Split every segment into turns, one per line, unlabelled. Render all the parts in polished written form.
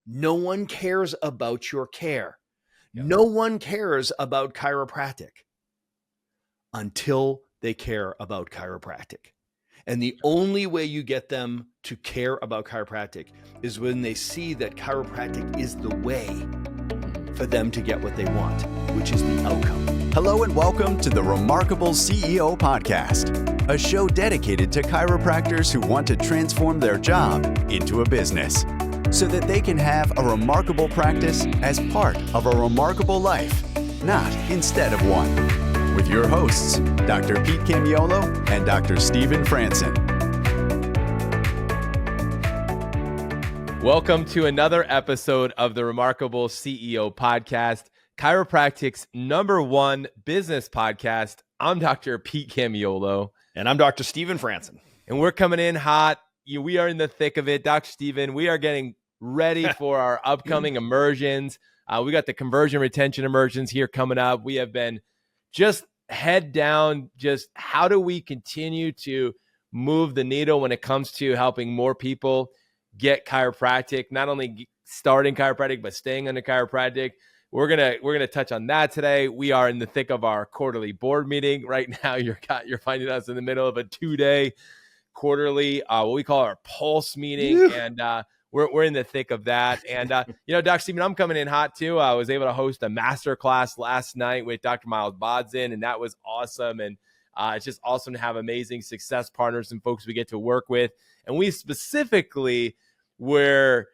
No one cares about your care.
Yeah.
No one cares about chiropractic until they care about chiropractic. And the only way you get them to care about chiropractic is when they see that chiropractic is the way for them to get what they want, which is the outcome.
Hello and welcome to the Remarkable CEO Podcast, a show dedicated to chiropractors who want to transform their job into a business so that they can have a remarkable practice as part of a remarkable life, not instead of one. With your hosts, Dr. Pete Camiolo and Dr. Stephen Franson.
Welcome to another episode of the Remarkable CEO Podcast, Chiropractic's #1 business podcast. I'm Dr. Pete Camiolo.
And I'm Dr. Stephen Franson.
And we're coming in hot. We are in the thick of it. Dr. Stephen, we are getting ready for our upcoming immersions. We got the conversion retention immersions here coming up. We have been just head down, just how do we continue to move the needle when it comes to helping more people get chiropractic, not only starting chiropractic, but staying under chiropractic. We're gonna touch on that today. We are in the thick of our quarterly board meeting right now. You're finding us in the middle of a 2-day quarterly, what we call our pulse meeting, and we're in the thick of that. And Dr. Stephen, I'm coming in hot too. I was able to host a master class last night with Dr. Bodzin, and that was awesome. And it's just awesome to have amazing success partners and folks we get to work with. And we specifically were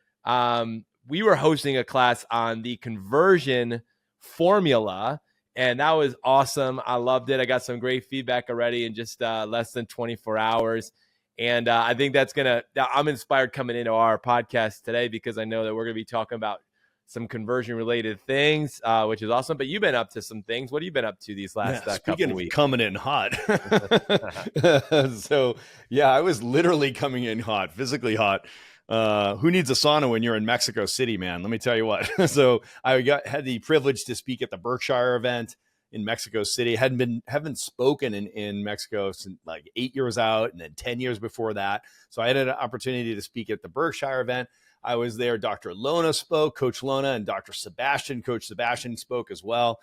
we were hosting a class on the conversion formula, and that was awesome. I loved it. I got some great feedback already in just less than 24 hours. And I think I'm inspired coming into our podcast today because I know that we're going to be talking about some conversion related things, which is awesome. But you've been up to some things. What have you been up to these last couple weeks?
Coming in hot. So yeah, I was literally coming in hot, physically hot. Who needs a sauna when you're in Mexico City, man? Let me tell you what. So I had the privilege to speak at the Berkshire event in Mexico City. Haven't spoken in Mexico since like 8 years out, and then 10 years before that. So I had an opportunity to speak at the Berkshire event. I was there. Dr. Lona spoke, Coach Lona, and Coach Sebastian spoke as well.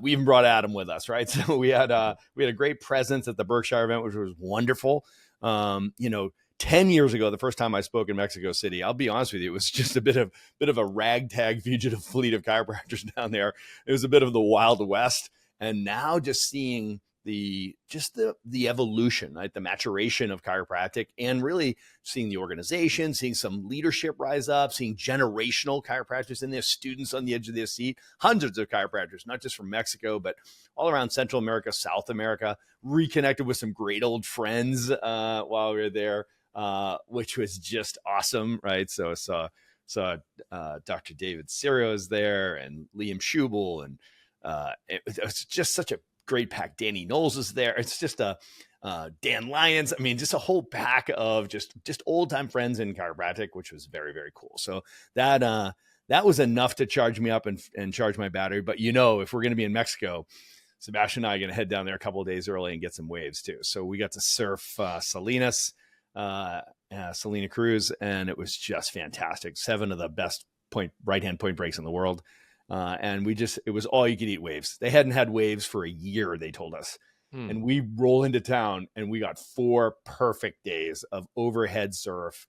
We even brought Adam with us, right? So we had a great presence at the Berkshire event, which was wonderful. 10 years ago, the first time I spoke in Mexico City, I'll be honest with you, it was just a bit of a ragtag fugitive fleet of chiropractors down there. It was a bit of the Wild West. And now just seeing the evolution, right? The maturation of chiropractic, and really seeing the organization, seeing some leadership rise up, seeing generational chiropractors and their students on the edge of their seat, hundreds of chiropractors, not just from Mexico, but all around Central America, South America, reconnected with some great old friends while we were there. Which was just awesome, right? So I saw Dr. David Sirios there, and Liam Schubel, and it was just such a great pack. Danny Knowles was there. It's just Dan Lyons. I mean, just a whole pack of just old time friends in chiropractic, which was very, very cool. So that was enough to charge me up and charge my battery. But if we're going to be in Mexico, Sebastian and I are going to head down there a couple of days early and get some waves too. So we got to surf Salina Cruz, and it was just fantastic. 7 of the best right-hand point breaks in the world. And it was all you could eat waves. They hadn't had waves for a year, they told us. And we roll into town and we got 4 perfect days of overhead surf,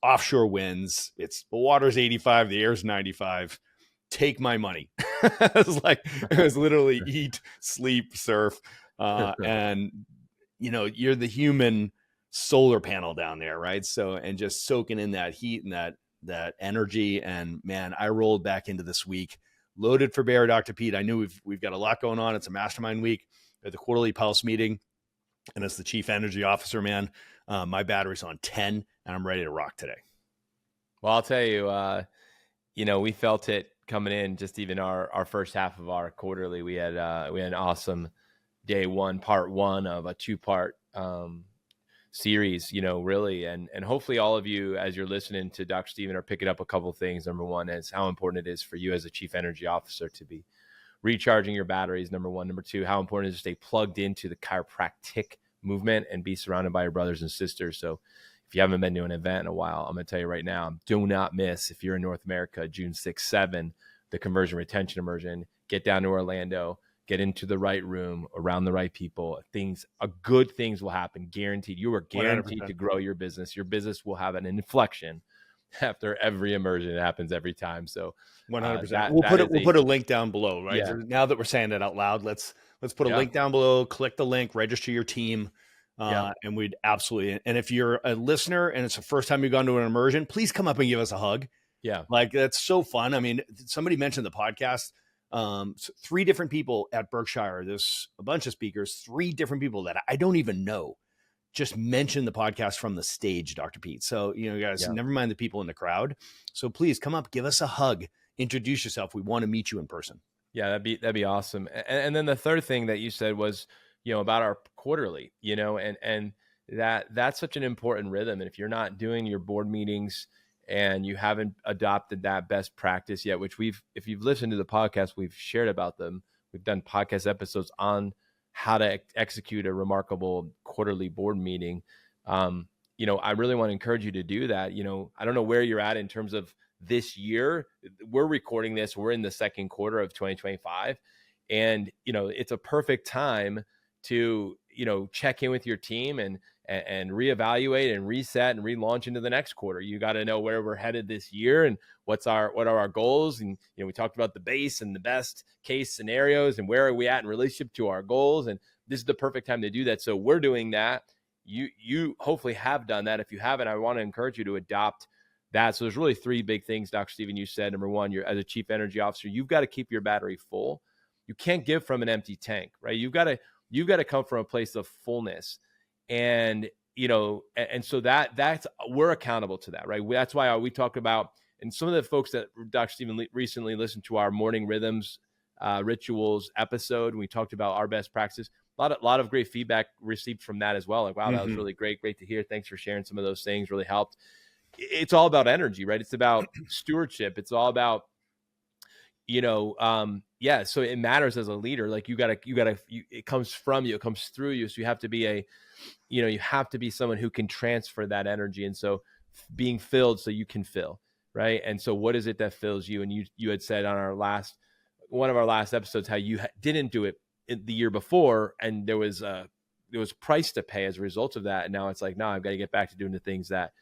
offshore winds. The water's 85, the air's 95. Take my money. It was literally eat, sleep, surf. And you're the human solar panel down there, right? So, and just soaking in that heat and that energy. And man, I rolled back into this week loaded for bear, Dr. Pete. I knew we've got a lot going on. It's a mastermind week at the quarterly pulse meeting. And as the chief energy officer, man, my battery's on 10 and I'm ready to rock today.
Well, I'll tell you, we felt it coming in, just even our first half of our quarterly. We had an awesome day one, part one of a 2-part series, really. And hopefully all of you, as you're listening to Dr. Stephen, are picking up a couple of things. Number one is how important it is for you as a chief energy officer to be recharging your batteries. Number one. Number two, how important it is to stay plugged into the chiropractic movement and be surrounded by your brothers and sisters. So if you haven't been to an event in a while, I'm going to tell you right now, do not miss, if you're in North America, June 6, 7, the conversion retention immersion. Get down to Orlando, get into the right room, around the right people. Good things will happen, guaranteed. You are guaranteed
100%.
to grow your business. Your business will have an inflection after every immersion. It happens every time. So
100%. We'll put a link down below, right?
Yeah.
So now that we're saying it out loud, let's put a link down below, click the link, register your team. And we'd absolutely, and if you're a listener and it's the first time you've gone to an immersion, please come up and give us a hug.
Yeah.
Like, that's so fun. I mean, somebody mentioned the podcast, 3 different people at Berkshire. There's a bunch of speakers, 3 different people that I don't even know just mentioned the podcast from the stage, Dr. Pete. So, guys, never mind the people in the crowd. So please come up, give us a hug, introduce yourself. We want to meet you in person.
Yeah, that'd be awesome. And then the third thing that you said was, about our quarterly, and that's such an important rhythm. And if you're not doing your board meetings and you haven't adopted that best practice yet, which if you've listened to the podcast, we've shared about them. We've done podcast episodes on how to execute a remarkable quarterly board meeting. I really want to encourage you to do that. I don't know where you're at in terms of this year. We're recording this. We're in the second quarter of 2025. And, it's a perfect time to, check in with your team and reevaluate and reset and relaunch into the next quarter. You got to know where we're headed this year and what are our goals. And, we talked about the base and the best case scenarios and where are we at in relationship to our goals. And this is the perfect time to do that. So we're doing that. You hopefully have done that. If you haven't, I want to encourage you to adopt that. So there's really 3 big things, Dr. Stephen, you said. Number 1, you're, as a chief energy officer, you've got to keep your battery full. You can't give from an empty tank, right? You've got to come from a place of fullness. And, and so that's, we're accountable to that, right? That's why we talk about, and some of the folks that Dr. Stephen recently listened to our morning rhythms, rituals episode, we talked about our best practices. A lot of great feedback received from that as well. Like, wow, that was really great to hear. Thanks for sharing some of those things, really helped. It's all about energy, right? It's about stewardship. It's all about, so it matters as a leader. Like, it comes from you, it comes through you. So you have to be you have to be someone who can transfer that energy. And so being filled so you can fill, right? And so what is it that fills you? And you had said on one of our last episodes, how you didn't do it the year before. And there was price to pay as a result of that. And now it's like, no, I've got to get back to doing the things that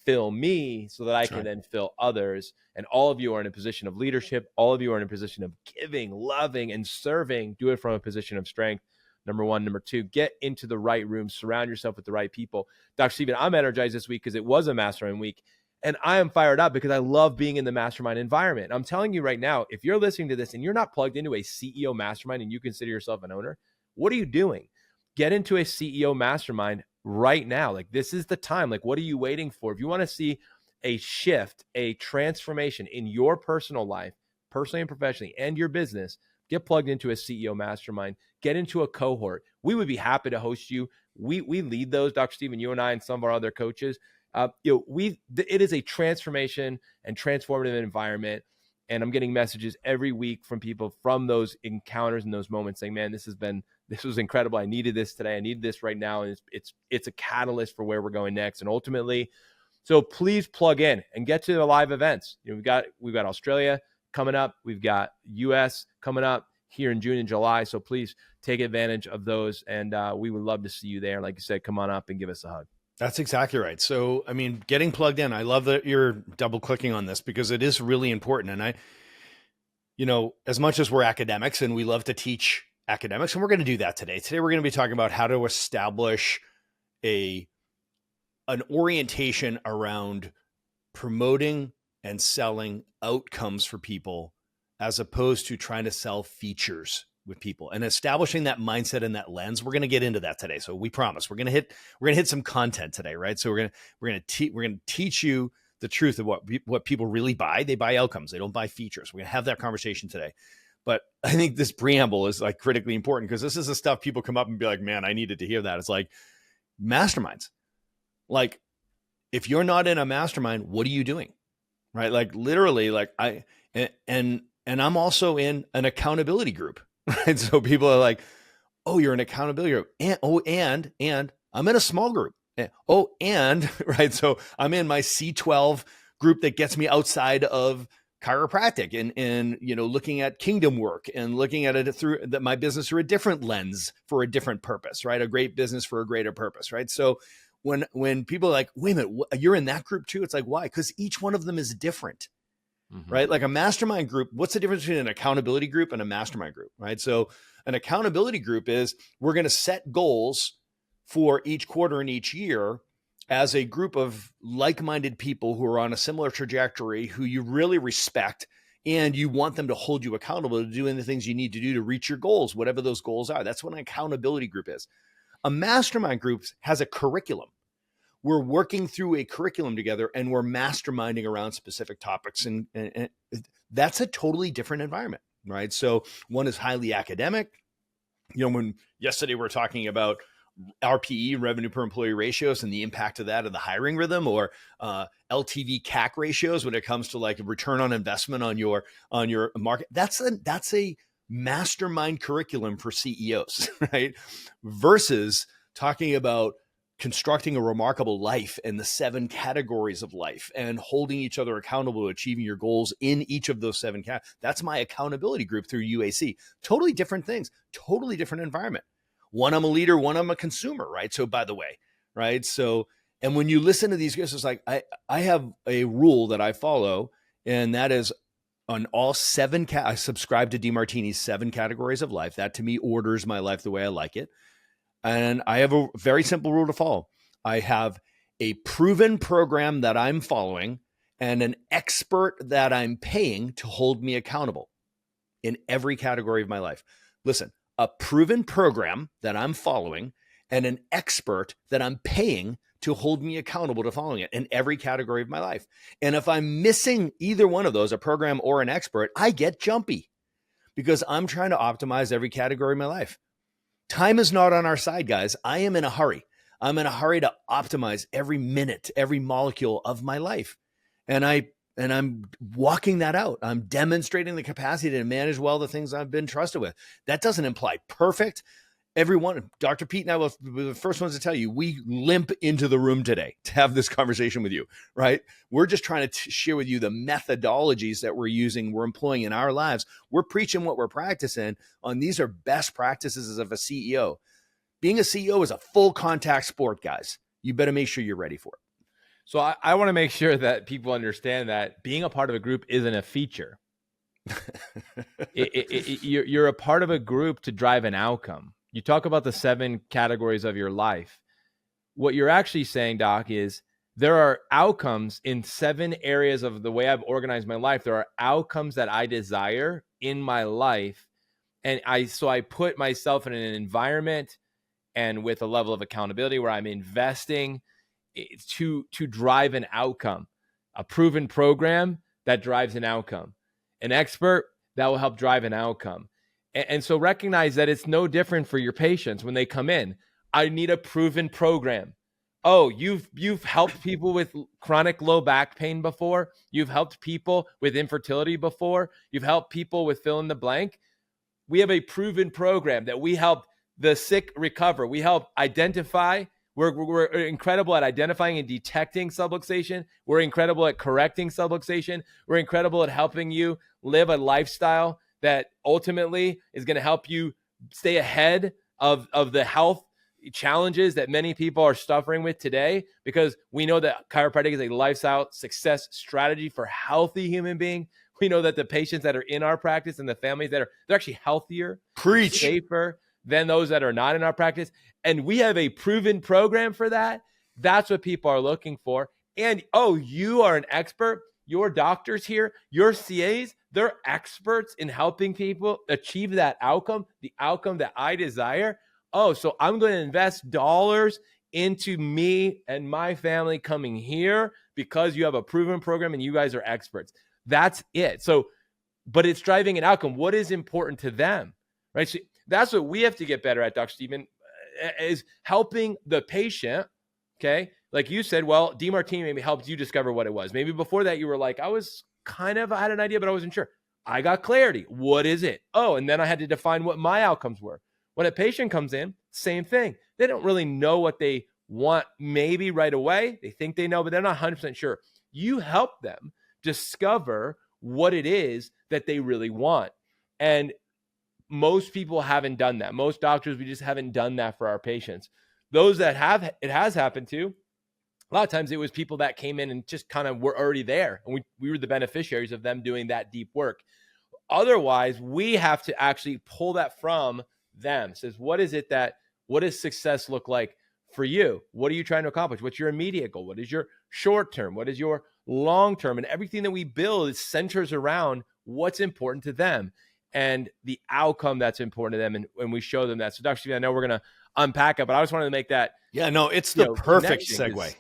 fill me so that I can then fill others. And all of you are in a position of leadership. All of you are in a position of giving, loving, and serving. Do it from a position of strength. Number 1. Number 2, get into the right room. Surround yourself with the right people. Dr. Stephen, I'm energized this week because it was a mastermind week. And I am fired up because I love being in the mastermind environment. I'm telling you right now, if you're listening to this and you're not plugged into a CEO mastermind and you consider yourself an owner, what are you doing? Get into a CEO mastermind right now. Like, this is the time. Like, what are you waiting for? If you want to see a shift, a transformation in your personal life, personally and professionally, and your business, get plugged into a CEO mastermind, get into a cohort. We would be happy to host you. We lead those, Dr. Stephen, you and I, and some of our other coaches. It is a transformation and transformative environment. And I'm getting messages every week from people from those encounters and those moments saying, man, this was incredible. I needed this today. I need this right now. And it's a catalyst for where we're going next. And ultimately, so please plug in and get to the live events. We've got Australia coming up. We've got US coming up here in June and July. So please take advantage of those. And we would love to see you there. Like you said, come on up and give us a hug.
That's exactly right. So, I mean, getting plugged in, I love that you're double clicking on this because it is really important. And as much as we're academics and we love to teach academics, and we're going to do that today. Today, we're going to be talking about how to establish an orientation around promoting and selling outcomes for people as opposed to trying to sell features with people, and establishing that mindset and that lens. We're going to get into that today. So we promise we're going to hit some content today, right? So we're going to teach you the truth of what people really buy. They buy outcomes. They don't buy features. We're going to have that conversation today. But I think this preamble is like critically important because this is the stuff people come up and be like, man, I needed to hear that. It's like masterminds. Like, if you're not in a mastermind, what are you doing? Right? Like, literally, like and I'm also in an accountability group. Right. So people are like, oh, you're an accountability group. And I'm in a small group. And right. So I'm in my C12 group that gets me outside of chiropractic and looking at kingdom work and looking at it through my business through a different lens for a different purpose, right? A great business for a greater purpose, right? So when people are like, wait a minute, you're in that group too? It's like, why? Because each one of them is different. Right? Like a mastermind group, what's the difference between an accountability group and a mastermind group, right? So an accountability group is we're going to set goals for each quarter and each year as a group of like-minded people who are on a similar trajectory, who you really respect, and you want them to hold you accountable to doing the things you need to do to reach your goals, whatever those goals are. That's what an accountability group is. A mastermind group has a curriculum. We're working through a curriculum together and we're masterminding around specific topics. And that's a totally different environment, right? So one is highly academic. When yesterday we were talking about RPE, revenue per employee ratios, and the impact of that in the hiring rhythm, or LTV CAC ratios when it comes to like a return on investment on your market. That's a mastermind curriculum for CEOs, right? Versus talking about constructing a remarkable life and the 7 categories of life and holding each other accountable to achieving your goals in each of those 7 categories. That's my accountability group through UAC. Totally different things, totally different environment. One, I'm a leader, one, I'm a consumer, right? So by the way, right? So, and when you listen to these guys, it's like, I have a rule that I follow, and that is on all 7, I subscribe to DeMartini's 7 categories of life. That to me orders my life the way I like it. And I have a very simple rule to follow. I have a proven program that I'm following and an expert that I'm paying to hold me accountable in every category of my life. Listen, a proven program that I'm following and an expert that I'm paying to hold me accountable to following it in every category of my life. And if I'm missing either one of those, a program or an expert, I get jumpy because I'm trying to optimize every category of my life. Time is not on our side, guys. I am in a hurry. I'm in a hurry to optimize every minute, every molecule of my life. And I'm walking that out. I'm demonstrating the capacity to manage well the things I've been trusted with. That doesn't imply perfect. Everyone, Dr. Pete and I were the first ones to tell you, we limp into the room today to have this conversation with you, right? We're just trying to share with you the methodologies that we're using, we're employing in our lives. We're preaching what we're practicing on. These are best practices of a CEO. Being a CEO is a full contact sport, guys. You better make sure you're ready for it.
So I want to make sure that people understand that being a part of a group isn't a feature. You're a part of a group to drive an outcome. You talk about the 7 categories of your life. What you're actually saying, Doc, is there are outcomes in 7 areas of the way I've organized my life. There are outcomes that I desire in my life. And I put myself in an environment and with a level of accountability where I'm investing to drive an outcome, a proven program that drives an outcome, an expert that will help drive an outcome. And so recognize that it's no different for your patients when they come in. I need a proven program. Oh, you've helped people with chronic low back pain before. You've helped people with infertility before. You've helped people with fill in the blank. We have a proven program that we help the sick recover. We help identify. We're incredible at identifying and detecting subluxation. We're incredible at correcting subluxation. We're incredible at helping you live a lifestyle that ultimately is going to help you stay ahead of the health challenges that many people are suffering with today, because we know that chiropractic is a lifestyle success strategy for healthy human beings. We know that the patients that are in our practice and the families they're actually healthier, safer than those that are not in our practice. And we have a proven program for that. That's what people are looking for. And, you are an expert. Your doctors here, your CAs, they're experts in helping people achieve that outcome, the outcome that I desire. So I'm going to invest dollars into me and my family coming here because you have a proven program and you guys are experts. That's it. So, but it's driving an outcome. What is important to them, right? So that's what we have to get better at, Dr. Stephen, is helping the patient. Okay. Like you said, well, DeMartini maybe helped you discover what it was. Maybe before that you were like, I had an idea, but I wasn't sure. I got clarity. What is it? And then I had to define what my outcomes were. When a patient comes in, same thing. They don't really know what they want maybe right away. They think they know, but they're not 100% sure. You help them discover what it is that they really want. And most people haven't done that. Most doctors, we just haven't done that for our patients. Those that have, it has happened to. A lot of times it was people that came in and just kind of were already there. And we were the beneficiaries of them doing that deep work. Otherwise, we have to actually pull that from them. It says, what does success look like for you? What are you trying to accomplish? What's your immediate goal? What is your short term? What is your long term? And everything that we build centers around what's important to them and the outcome that's important to them. And we show them that. So Dr. Steve, I know we're going to unpack it, but I just wanted to make that.
Yeah, no, it's the perfect segue.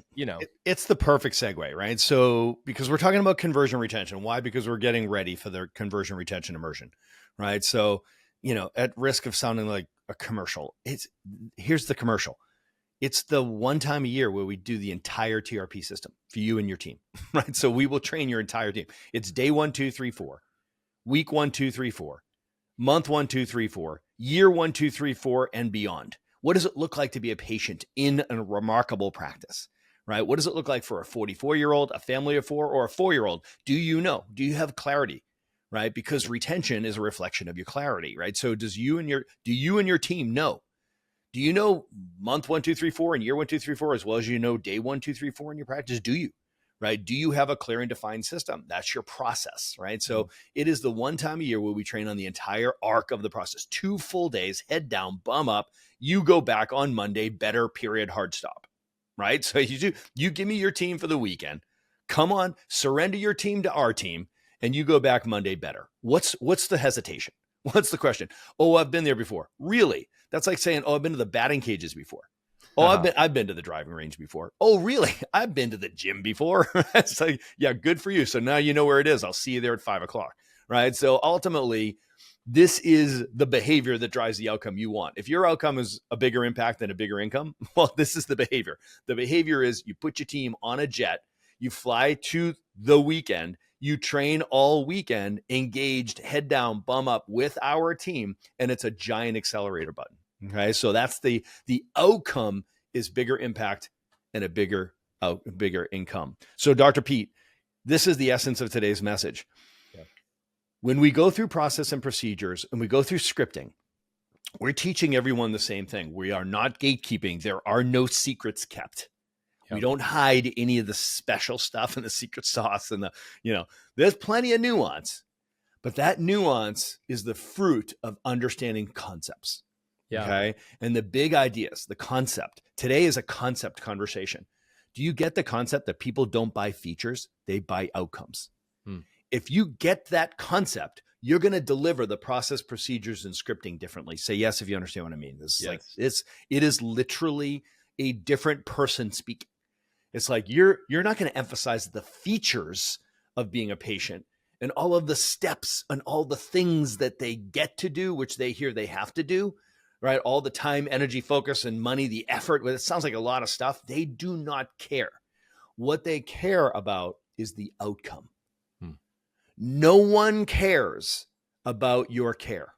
It's the perfect segue, right? So because we're talking about conversion retention. Why? Because we're getting ready for the conversion retention immersion, right? So, at risk of sounding like a commercial, here's the commercial. It's the one time a year where we do the entire TRP system for you and your team, right? So we will train your entire team. It's day 1, 2, 3, 4, week 1, 2, 3, 4, month 1, 2, 3, 4, year 1, 2, 3, 4, and beyond. What does it look like to be a patient in a remarkable practice, right? What does it look like for a 44-year-old, a family of 4, or a 4-year-old? Do you know? Do you have clarity, right? Because retention is a reflection of your clarity, right? So do you and your team know? Do you know month 1, 2, 3, 4 and year 1, 2, 3, 4, as well as day 1, 2, 3, 4 in your practice? Do you? Right? Do you have a clear and defined system? That's your process, right? So it is the one time a year where we train on the entire arc of the process. 2 full days, head down, bum up. You go back on Monday, better, period, hard stop, right? So you give me your team for the weekend. Come on, surrender your team to our team, and you go back Monday better. What's the hesitation? What's the question? Oh, I've been there before. Really? That's like saying, oh, I've been to the batting cages before. Oh, I've been to the driving range before. Oh, really? I've been to the gym before. It's like, yeah, good for you. So now you know where it is. I'll see you there at 5:00, right? So ultimately, this is the behavior that drives the outcome you want. If your outcome is a bigger impact than a bigger income, well, this is the behavior. The behavior is you put your team on a jet, you fly to the weekend, you train all weekend, engaged, head down, bum up with our team, and it's a giant accelerator button. Okay, so that's the outcome is bigger impact and a bigger income. So Dr. Pete, this is the essence of today's message. Yeah. When we go through process and procedures and we go through scripting, we're teaching everyone the same thing. We are not gatekeeping. There are no secrets kept. Yep. We don't hide any of the special stuff and the secret sauce and there's plenty of nuance, but that nuance is the fruit of understanding concepts. Yeah. Okay. And the big ideas, the concept. Today is a concept conversation. Do you get the concept that people don't buy features? They buy outcomes. If you get that concept, you're going to deliver the process, procedures, and scripting differently. Say yes if you understand what I mean. This is like it is literally a different person speaking. It's like you're not going to emphasize the features of being a patient and all of the steps and all the things that they get to do, which they hear they have to do. Right? All the time, energy, focus, and money, the effort. It sounds like a lot of stuff. They do not care. What they care about is the outcome. No one cares about your care.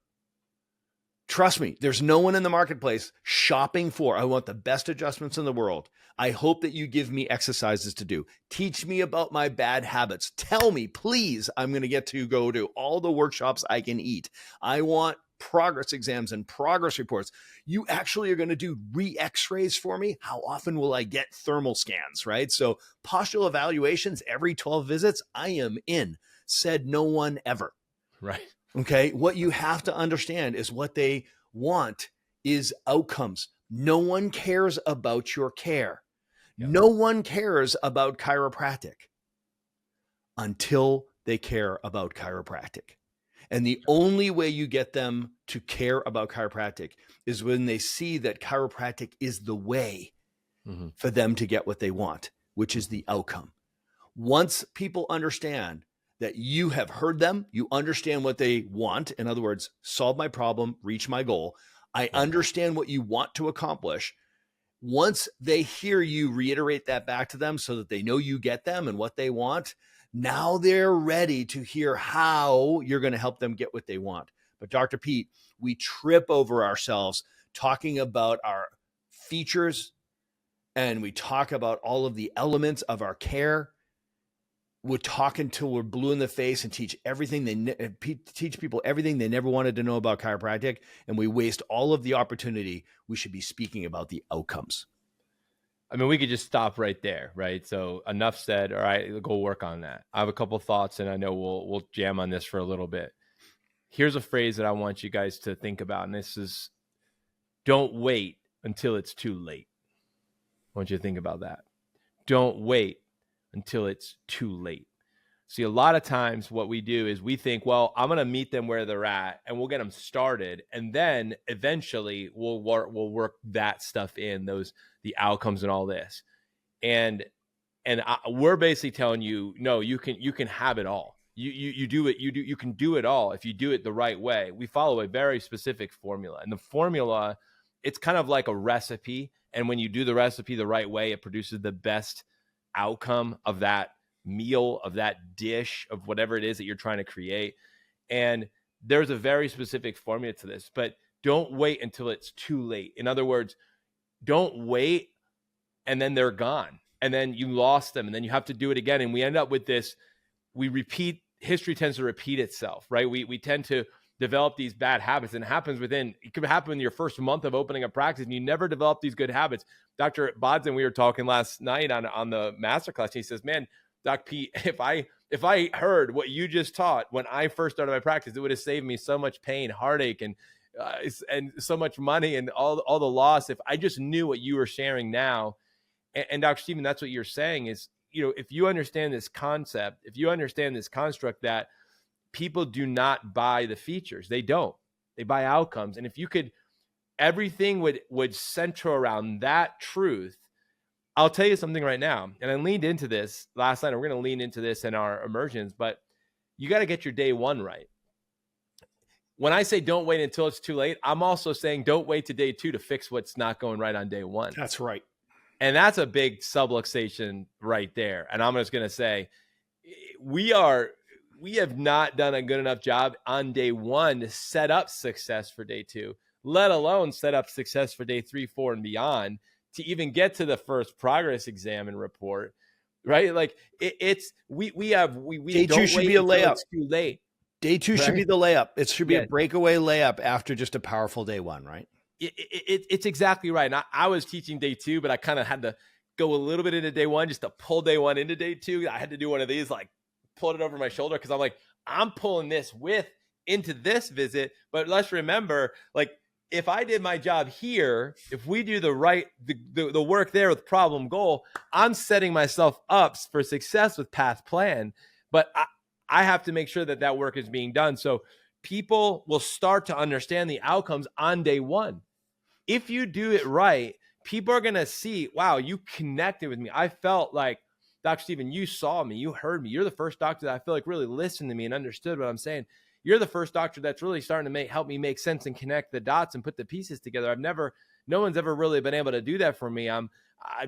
Trust me, there's no one in the marketplace shopping for, I want the best adjustments in the world. I hope that you give me exercises to do. Teach me about my bad habits. Tell me, please, I'm going to get to go to all the workshops I can eat. I want progress exams and progress reports. You actually are going to do re-x-rays for me? How often will I get thermal scans, right? So postural evaluations every 12 visits, I am in. Said no one ever. Right. Okay. What you have to understand is what they want is outcomes. No one cares about your care. Yep. No one cares about chiropractic until they care about chiropractic. And the only way you get them to care about chiropractic is when they see that chiropractic is the way for them to get what they want, which is the outcome. Once people understand that you have heard them, you understand what they want. In other words, solve my problem, reach my goal. I understand what you want to accomplish. Once they hear you reiterate that back to them so that they know you get them and what they want, now they're ready to hear how you're going to help them get what they want. But Dr. Pete, we trip over ourselves talking about our features and we talk about all of the elements of our care. We're talking till we're blue in the face and teach people everything they never wanted to know about chiropractic. And we waste all of the opportunity. We should be speaking about the outcomes.
I mean, we could just stop right there, right? So enough said. All right, go work on that. I have a couple thoughts, and I know we'll jam on this for a little bit. Here's a phrase that I want you guys to think about, and this is, don't wait until it's too late. I want you to think about that. Don't wait until it's too late. See, a lot of times what we do is we think, well, I'm going to meet them where they're at and we'll get them started. And then eventually we'll work that stuff in, the outcomes and all this. And we're basically telling you, no, you can have it all. You can do it all if you do it the right way. We follow a very specific formula, and the formula, it's kind of like a recipe. And when you do the recipe the right way, it produces the best outcome of that meal, of that dish, of whatever it is that you're trying to create. And there's a very specific formula to this, but don't wait until it's too late. In other words, don't wait and then they're gone and then you lost them and then you have to do it again. And we end up with this, history tends to repeat itself, right? We tend to develop these bad habits, and it could happen in your first month of opening a practice and you never develop these good habits. Dr. Bodzin, we were talking last night on the masterclass. He says, man, Doc Pete, if I heard what you just taught when I first started my practice, it would have saved me so much pain, heartache, and so much money and all the loss. If I just knew what you were sharing now. And Dr. Stephen, that's what you're saying is, if you understand this concept, if you understand this construct that people do not buy the features, they buy outcomes. And if you could, everything would center around that truth. I'll tell you something right now, and I leaned into this last night, and we're going to lean into this in our immersions, but you got to get your day one right. When I say don't wait until it's too late, I'm also saying don't wait to day two to fix what's not going right on day one.
That's right.
And that's a big subluxation right there. And I'm just going to say, we have not done a good enough job on day one to set up success for day two, let alone set up success for day 3, 4, and beyond, to even get to the first progress exam and report, right? Like we
day
don't
two should
wait
be a
until
layup.
It's too late.
Day two should be the layup. It should be a breakaway layup after just a powerful day one, right?
It's exactly right. And I was teaching day two, but I kind of had to go a little bit into day one just to pull day one into day two. I had to do one of these, like pull it over my shoulder, because I'm like, I'm pulling this into this visit. But let's remember, like, if I did my job here, if we do the work there with problem goal, I'm setting myself up for success with path plan. But I have to make sure that work is being done. So people will start to understand the outcomes on day one. If you do it right, people are going to see, wow, you connected with me. I felt like, Dr. Stephen, you saw me, you heard me. You're the first doctor that I feel like really listened to me and understood what I'm saying. You're the first doctor that's really starting to help me make sense and connect the dots and put the pieces together. No one's ever really been able to do that for me. I've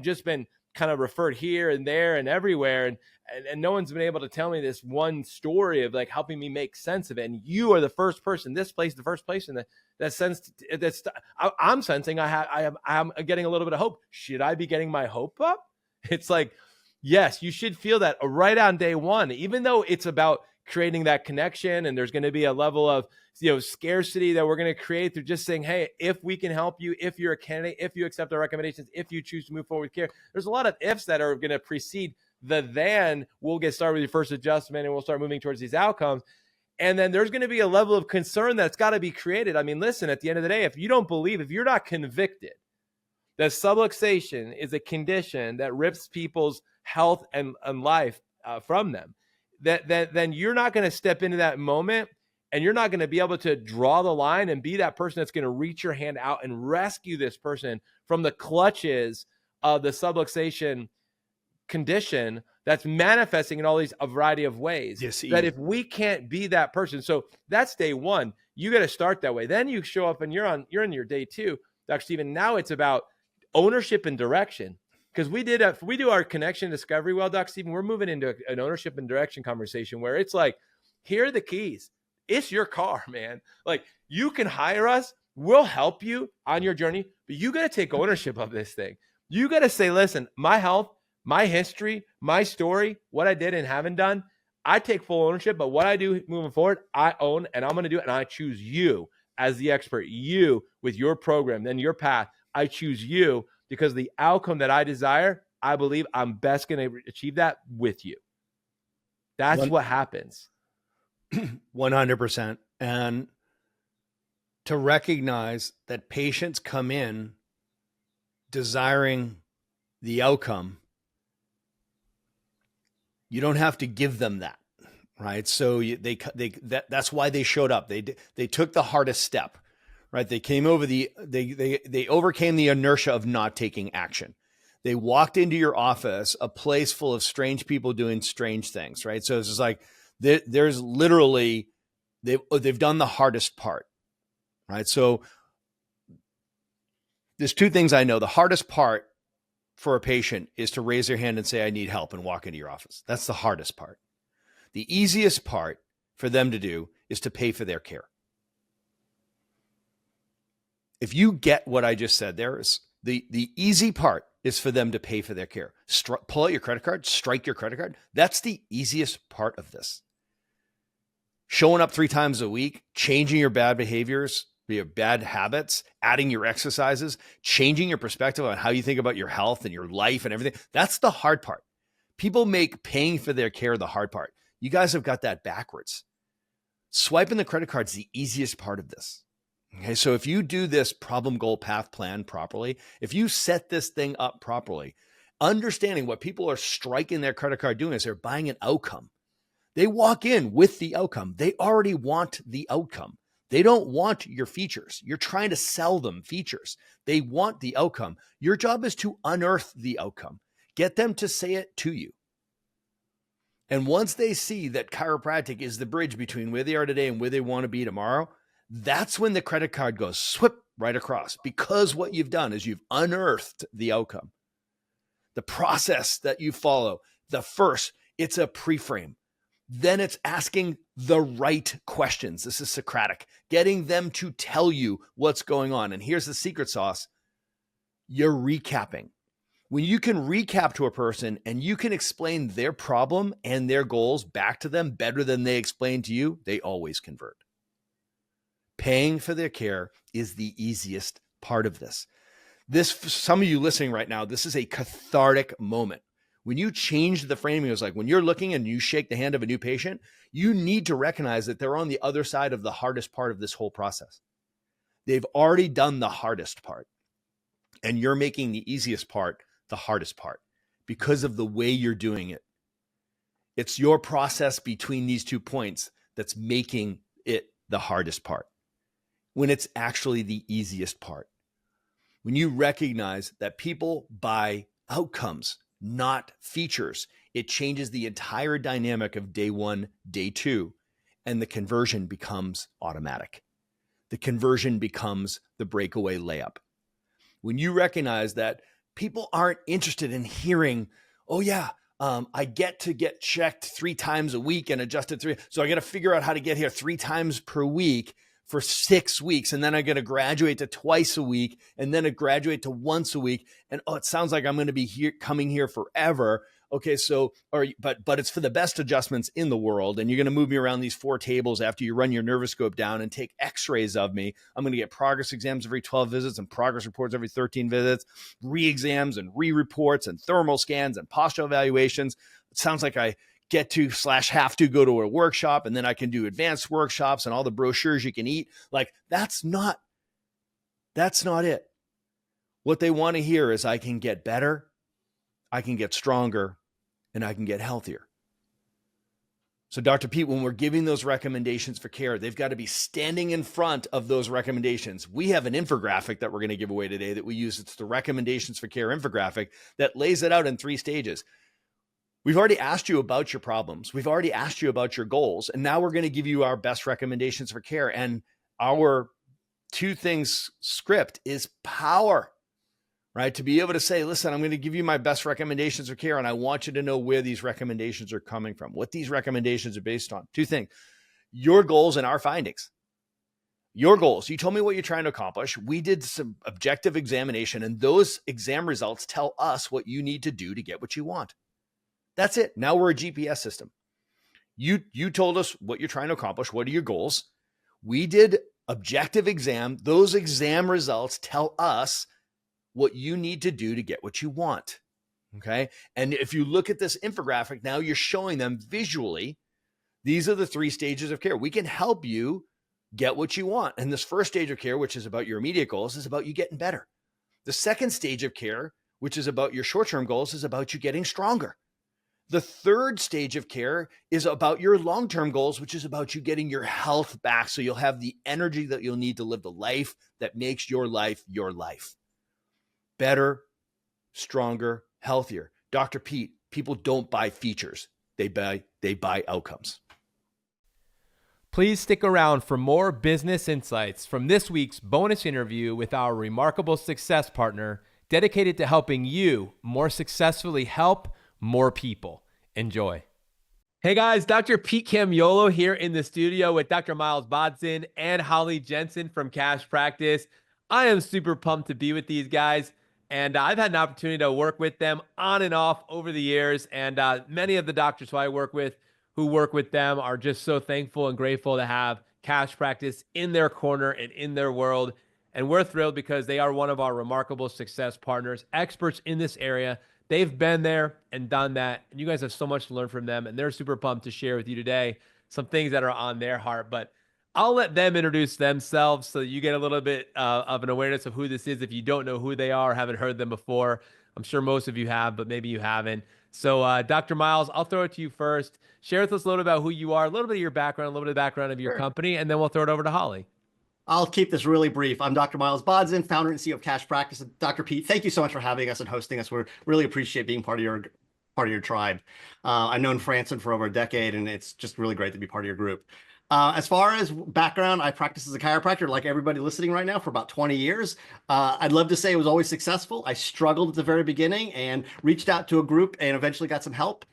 just been kind of referred here and there and everywhere. And no one's been able to tell me this one story of like helping me make sense of it. And you are the first person, the first place in that sense. I'm sensing I'm getting a little bit of hope. Should I be getting my hope up? It's like, yes, you should feel that right on day one, even though it's about creating that connection, and there's going to be a level of scarcity that we're going to create through just saying, hey, if we can help you, if you're a candidate, if you accept our recommendations, if you choose to move forward with care. There's a lot of ifs that are going to precede then we'll get started with your first adjustment and we'll start moving towards these outcomes. And then there's going to be a level of concern that's got to be created. I mean, listen, at the end of the day, if you're not convicted that subluxation is a condition that rips people's health and life from them, then you're not going to step into that moment, and you're not going to be able to draw the line and be that person that's going to reach your hand out and rescue this person from the clutches of the subluxation condition that's manifesting in a variety of ways.
Yes,
that if we can't be that person, so that's day one. You got to start that way. Then you show up and you're in your day two, Dr. Stephen. Now it's about ownership and direction. Because we do our connection discovery well, Doc Stephen, we're moving into an ownership and direction conversation where it's like, here are the keys. It's your car, man. Like, you can hire us. We'll help you on your journey, but you got to take ownership of this thing. You got to say, listen, my health, my history, my story, what I did and haven't done, I take full ownership, but what I do moving forward, I own, and I'm going to do it. And I choose you as the expert, you with your program, then your path. I choose you because the outcome that I desire, I believe I'm best going to achieve that with you. That's what happens.
100%. And to recognize that patients come in desiring the outcome, you don't have to give them that, right? So that's why they showed up. They took the hardest step, right? They came over they overcame the inertia of not taking action. They walked into your office, a place full of strange people doing strange things, right? So it's just like there's literally they've done the hardest part, right? So there's two things I know. The hardest part for a patient is to raise their hand and say, I need help, and walk into your office. That's the hardest part. The easiest part for them to do is to pay for their care. If you get what I just said, there is the easy part is for them to pay for their care. Pull out your credit card, strike your credit card. That's the easiest part of this. Showing up 3 times a week, changing your bad behaviors, your bad habits, adding your exercises, changing your perspective on how you think about your health and your life and everything. That's the hard part. People make paying for their care the hard part. You guys have got that backwards. Swiping the credit card is the easiest part of this. Okay, so if you do this problem, goal, path, plan properly, if you set this thing up properly, understanding what people are striking their credit card doing is they're buying an outcome. They walk in with the outcome. They already want the outcome. They don't want your features. You're trying to sell them features. They want the outcome. Your job is to unearth the outcome. Get them to say it to you. And once they see that chiropractic is the bridge between where they are today and where they want to be tomorrow, that's when the credit card goes swip right across, because what you've done is you've unearthed the outcome. The process that you follow, it's a pre-frame. Then it's asking the right questions. This is Socratic, getting them to tell you what's going on. And here's the secret sauce. You're recapping. When you can recap to a person and you can explain their problem and their goals back to them better than they explain to you, they always convert. Paying for their care is the easiest part of this. This, for some of you listening right now, this is a cathartic moment. When you change the framing, it's like when you're looking and you shake the hand of a new patient, you need to recognize that they're on the other side of the hardest part of this whole process. They've already done the hardest part, and you're making the easiest part the hardest part because of the way you're doing it. It's your process between these 2 points that's making it the hardest part, when it's actually the easiest part. When you recognize that people buy outcomes, not features, it changes the entire dynamic of day 1, day 2, and the conversion becomes automatic. The conversion becomes the breakaway layup. When you recognize that people aren't interested in hearing, oh yeah, I get to get checked 3 times a week and adjusted 3. So I got to figure out how to get here 3 times per week for 6 weeks. And then I got to graduate to twice a week, and then I graduate to once a week. And it sounds like I'm going to be coming here forever. Okay. So, but it's for the best adjustments in the world. And you're going to move me around these 4 tables after you run your nervoscope down and take x-rays of me. I'm going to get progress exams every 12 visits and progress reports every 13 visits, re-exams and re-reports and thermal scans and postural evaluations. It sounds like I get to / have to go to a workshop, and then I can do advanced workshops and all the brochures you can eat. Like that's not it. What they want to hear is I can get better, I can get stronger, and I can get healthier. So Dr. Pete, when we're giving those recommendations for care, they've got to be standing in front of those recommendations. We have an infographic that we're going to give away today that we use. It's the recommendations for care infographic that lays it out in 3 stages. We've already asked you about your problems. We've already asked you about your goals. And now we're going to give you our best recommendations for care. And our 2 things script is power, right? To be able to say, listen, I'm going to give you my best recommendations for care. And I want you to know where these recommendations are coming from, what these recommendations are based on. 2 things, your goals and our findings. your goals. You told me what you're trying to accomplish. We did some objective examination, and those exam results tell us what you need to do to get what you want. That's it. Now we're a GPS system. You told us what you're trying to accomplish. What are your goals? We did objective exam. Those exam results tell us what you need to do to get what you want. Okay. And if you look at this infographic, now you're showing them visually. These are the 3 stages of care. We can help you get what you want. And this first stage of care, which is about your immediate goals, is about you getting better. The second stage of care, which is about your short-term goals, is about you getting stronger. The third stage of care is about your long-term goals, which is about you getting your health back so you'll have the energy that you'll need to live the life that makes your life your life. Better, stronger, healthier. Dr. Pete, people don't buy features. They buy outcomes.
Please stick around for more business insights from this week's bonus interview with our remarkable success partner dedicated to helping you more successfully help more people. Enjoy. Hey guys, Dr. Pete Camiolo here in the studio with Dr. Miles Bodzin and Holly Jensen from Cash Practice. I am super pumped to be with these guys, and I've had an opportunity to work with them on and off over the years, and many of the doctors who I work with who work with them are just so thankful and grateful to have Cash Practice in their corner and in their world. And we're thrilled because they are one of our remarkable success partners, experts in this area. They've been there and done that, and you guys have so much to learn from them, and they're super pumped to share with you today some things that are on their heart. But I'll let them introduce themselves so that you get a little bit of an awareness of who this is if you don't know who they are or haven't heard them before. I'm sure most of you have, but maybe you haven't. So Dr. Miles, I'll throw it to you first. Share with us a little bit about who you are, a little bit of your background, a little bit of the background of your company, and then we'll throw it over to Holly.
I'll keep this really brief. I'm Dr. Miles Bodzin, founder and CEO of Cash Practice. Dr. Pete, thank you so much for having us and hosting us. We really appreciate being part of your tribe. I've known Franson for over a decade, and it's just really great to be part of your group. As far as background, I practice as a chiropractor, like everybody listening right now, for about 20 years. I'd love to say it was always successful. I struggled at the very beginning and reached out to a group and eventually got some help.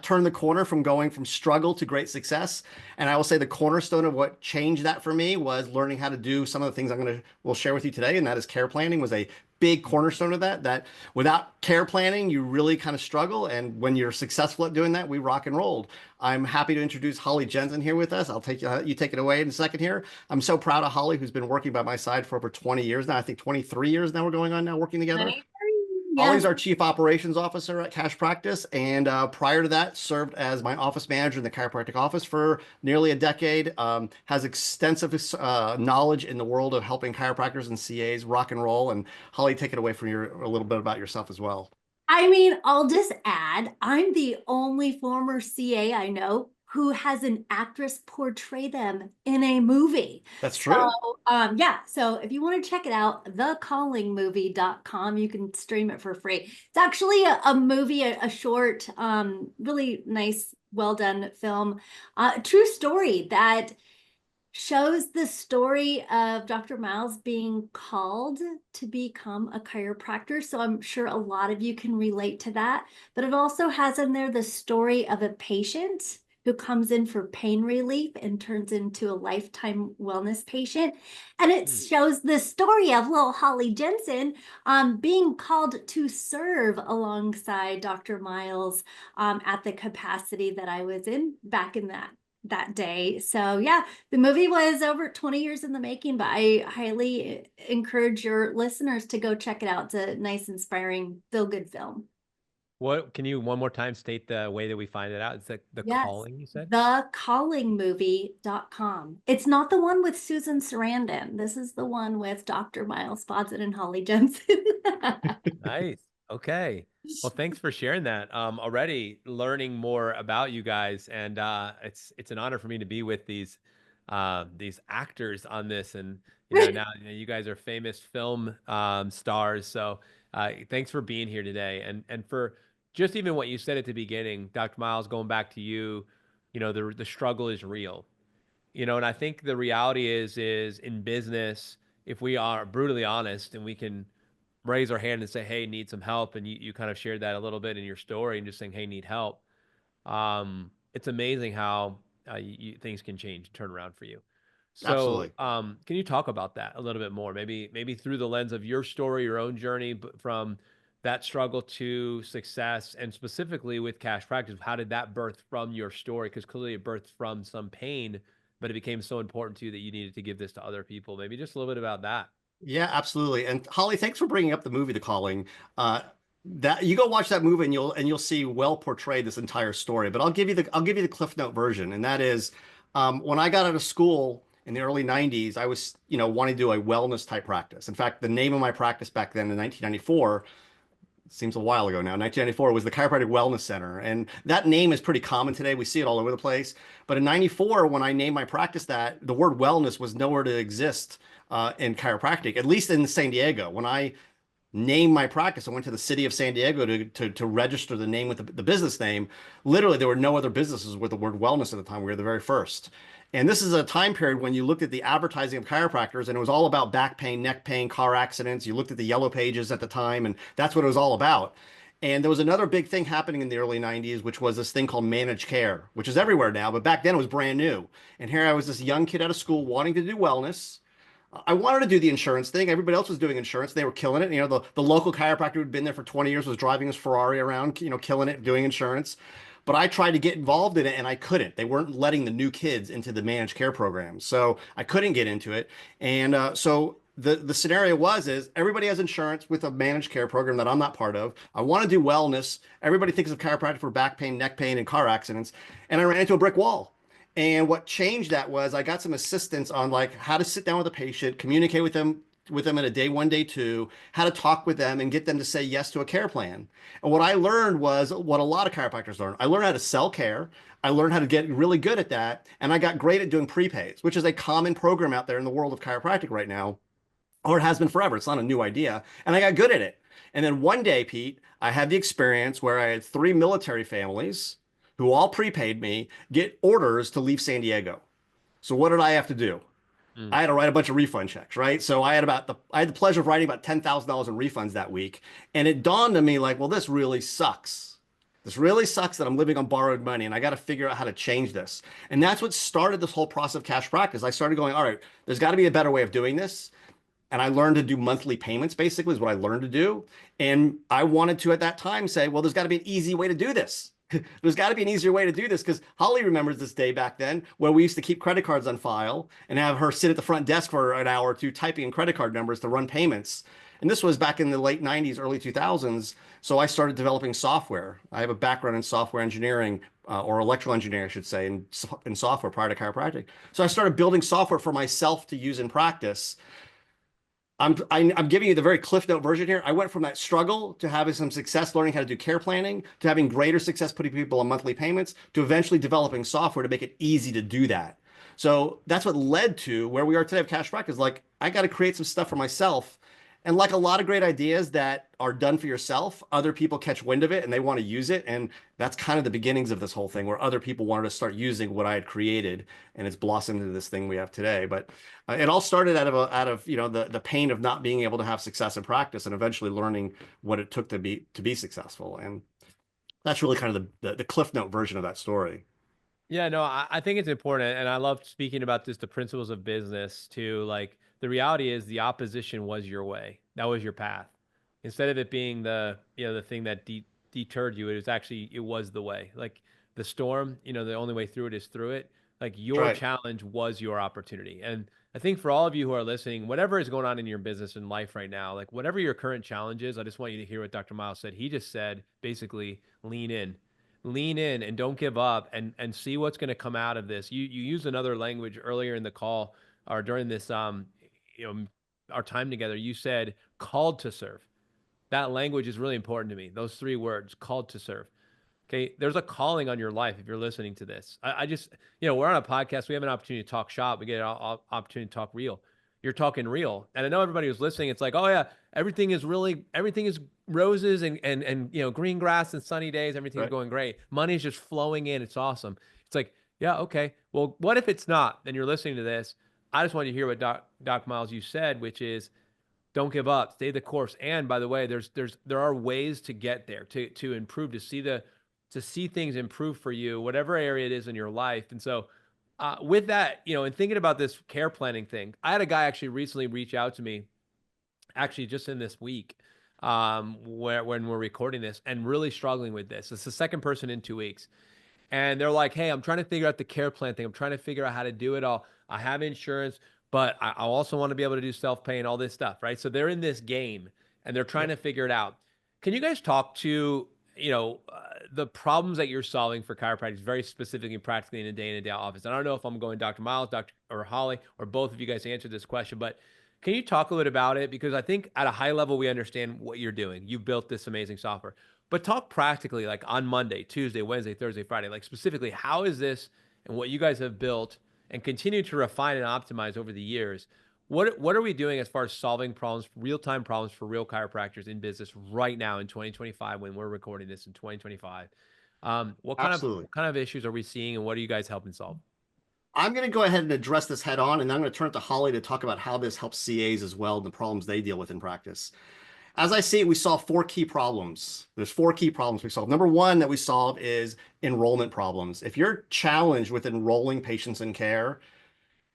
Turned the corner from going from struggle to great success. And I will say the cornerstone of what changed that for me was learning how to do some of the things we'll share with you today. And that is care planning was a big cornerstone of that without care planning, you really kind of struggle. And when you're successful at doing that, we rock and rolled. I'm happy to introduce Holly Jensen here with us. I'll take you take it away in a second here. I'm so proud of Holly, who's been working by my side for over 20 years now. I think 23 years now we're going on now working together. Holly's our Chief Operations Officer at Cash Practice, and prior to that, served as my office manager in the chiropractic office for nearly a decade. Has extensive knowledge in the world of helping chiropractors and CAs rock and roll. And Holly, take it away from a little bit about yourself as well.
I mean, I'll just add, I'm the only former CA I know who has an actress portray them in a movie.
That's true.
So, yeah. So if you want to check it out, thecallingmovie.com, you can stream it for free. It's actually a movie, a short, really nice, well done film, true story that shows the story of Dr. Miles being called to become a chiropractor. So I'm sure a lot of you can relate to that, but it also has in there the story of a patient who comes in for pain relief and turns into a lifetime wellness patient. And it shows the story of little Holly Jensen being called to serve alongside Dr. Miles at the capacity that I was in back in that day. So yeah, the movie was over 20 years in the making, but I highly encourage your listeners to go check it out. It's a nice, inspiring, feel-good film.
What can you one more time state the way that we find it out? It's the
Yes,
calling, you said?
Thecallingmovie.com. It's not the one with Susan Sarandon. This is the one with Dr. Miles Bodzin and Holly Jensen.
Nice. Okay. Well, thanks for sharing that. Already learning more about you guys, and it's an honor for me to be with these actors on this, and now you guys are famous film stars. So thanks for being here today, and for just even what you said at the beginning, Dr. Miles, going back to you, the struggle is real, and I think the reality is in business, if we are brutally honest and we can raise our hand and say, hey, need some help. And you kind of shared that a little bit in your story and just saying, hey, need help. It's amazing how things can change and turn around for you. So,
Absolutely.
can you talk about that a little bit more? Maybe through the lens of your story, your own journey, but from that struggle to success, and specifically with cash practice, how did that birth from your story? Because clearly it birthed from some pain, but it became so important to you that you needed to give this to other people. Maybe just a little bit about that.
Yeah, absolutely. And Holly, thanks for bringing up the movie The Calling. Uh, that you go watch that movie and you'll see well portrayed this entire story. But I'll give you the Cliff Note version, and that is when I got out of school in the early 90s, I was wanting to do a wellness type practice. In fact, the name of my practice back then in 1994, seems a while ago now, 1994, was the Chiropractic Wellness Center. And that name is pretty common today. We see it all over the place. But in 94, when I named my practice that, the word wellness was nowhere to exist in chiropractic, at least in San Diego. When I named my practice, I went to the city of San Diego to register the name with the business name. Literally, there were no other businesses with the word wellness at the time. We were the very first. And this is a time period when you looked at the advertising of chiropractors and it was all about back pain, neck pain, car accidents. You looked at the yellow pages at the time, and that's what it was all about. And there was another big thing happening in the early 90s, which was this thing called managed care, which is everywhere now, but back then it was brand new. And here I was, this young kid out of school wanting to do wellness. I wanted to do the insurance thing. Everybody else was doing insurance. They were killing it. The local chiropractor who'd been there for 20 years was driving his Ferrari around, killing it, doing insurance. But I tried to get involved in it and I couldn't. They weren't letting the new kids into the managed care programs. So I couldn't get into it. And so the scenario is everybody has insurance with a managed care program that I'm not part of. I want to do wellness. Everybody thinks of chiropractic for back pain, neck pain, and car accidents. And I ran into a brick wall. And what changed that was I got some assistance on like how to sit down with a patient, communicate with them in a day one, day two, how to talk with them and get them to say yes to a care plan. And what I learned was what a lot of chiropractors learn. I learned how to sell care. I learned how to get really good at that. And I got great at doing prepays, which is a common program out there in the world of chiropractic right now, or it has been forever. It's not a new idea. And I got good at it. And then one day, Pete, I had the experience where I had 3 military families who all prepaid me get orders to leave San Diego. So what did I have to do? I had to write a bunch of refund checks, right? So I had the pleasure of writing about $10,000 in refunds that week. And it dawned on me like, well, this really sucks. This really sucks that I'm living on borrowed money and I got to figure out how to change this. And that's what started this whole process of cash practice. I started going, all right, there's got to be a better way of doing this. And I learned to do monthly payments, basically, is what I learned to do. And I wanted to, at that time, say, well, there's got to be an easy way to do this. There's got to be an easier way to do this, because Holly remembers this day back then where we used to keep credit cards on file and have her sit at the front desk for an hour or two typing in credit card numbers to run payments. And this was back in the late 90s, early 2000s. So I started developing software. I have a background in software engineering, or electrical engineering, I should say, in software prior to chiropractic. So I started building software for myself to use in practice. I'm giving you the very Cliff Note version here. I went from that struggle to having some success learning how to do care planning, to having greater success putting people on monthly payments, to eventually developing software to make it easy to do that. So that's what led to where we are today of cash practice. Like, I got to create some stuff for myself. And like a lot of great ideas that are done for yourself, other people catch wind of it and they want to use it. And that's kind of the beginnings of this whole thing, where other people wanted to start using what I had created, and it's blossomed into this thing we have today. But it all started out of the pain of not being able to have success in practice, and eventually learning what it took to be successful. And that's really kind of the Cliff Note version of that story.
Yeah, no, I think it's important. And I love speaking about this, the principles of business too. Like, the reality is the opposition was your way. That was your path. Instead of it being the thing that deterred you, it was the way. Like the storm, the only way through it is through it. Like, your
Right.
challenge was your opportunity. And I think for all of you who are listening, whatever is going on in your business and life right now, like whatever your current challenge is, I just want you to hear what Dr. Miles said. He just said, basically, lean in and don't give up, and see what's going to come out of this. You used another language earlier in the call, or during this, our time together. You said called to serve. That language is really important to me. Those 3 words, called to serve. Okay. There's a calling on your life if you're listening to this. I just, we're on a podcast. We have an opportunity to talk shop. We get an opportunity to talk real. You're talking real. And I know everybody who's listening, it's like, oh yeah, everything is roses and green grass and sunny days. Everything's
Right.
going great. Money's just flowing in. It's awesome. It's like, yeah, okay. Well, what if it's not? Then you're listening to this. I just want you to hear what Doc Miles, you said, which is, don't give up, stay the course. And by the way, there are ways to get there, to improve, to see things improve for you, whatever area it is in your life. And so With that, and thinking about this care planning thing, I had a guy actually recently reach out to me, actually just in this week, when we're recording this, and really struggling with this. It's the second person in 2 weeks. And they're like, hey, I'm trying to figure out the care plan thing. I'm trying to figure out how to do it all. I have insurance, but I also want to be able to do self-pay and all this stuff, right? So they're in this game and they're trying to figure it out. Can you guys talk to, the problems that you're solving for chiropractors, very specifically and practically in a day in and day out office? I don't know if I'm going Dr. Miles, Dr. or Holly, or both of you guys answer this question, but can you talk a little bit about it? Because I think at a high level, we understand what you're doing. You built this amazing software. But talk practically, like on Monday, Tuesday, Wednesday, Thursday, Friday, like specifically, how is this and what you guys have built and continue to refine and optimize over the years? What are we doing as far as solving problems, real-time problems for real chiropractors in business right now in 2025 when we're recording this in 2025?
Absolutely.
What kind of issues are we seeing, and what are you guys helping solve?
I'm going to go ahead and address this head on, and I'm going to turn it to Holly to talk about how this helps CAs as well and the problems they deal with in practice. As I see it, we solve 4 key problems. There's 4 key problems we solve. Number 1 that we solve is enrollment problems. If you're challenged with enrolling patients in care,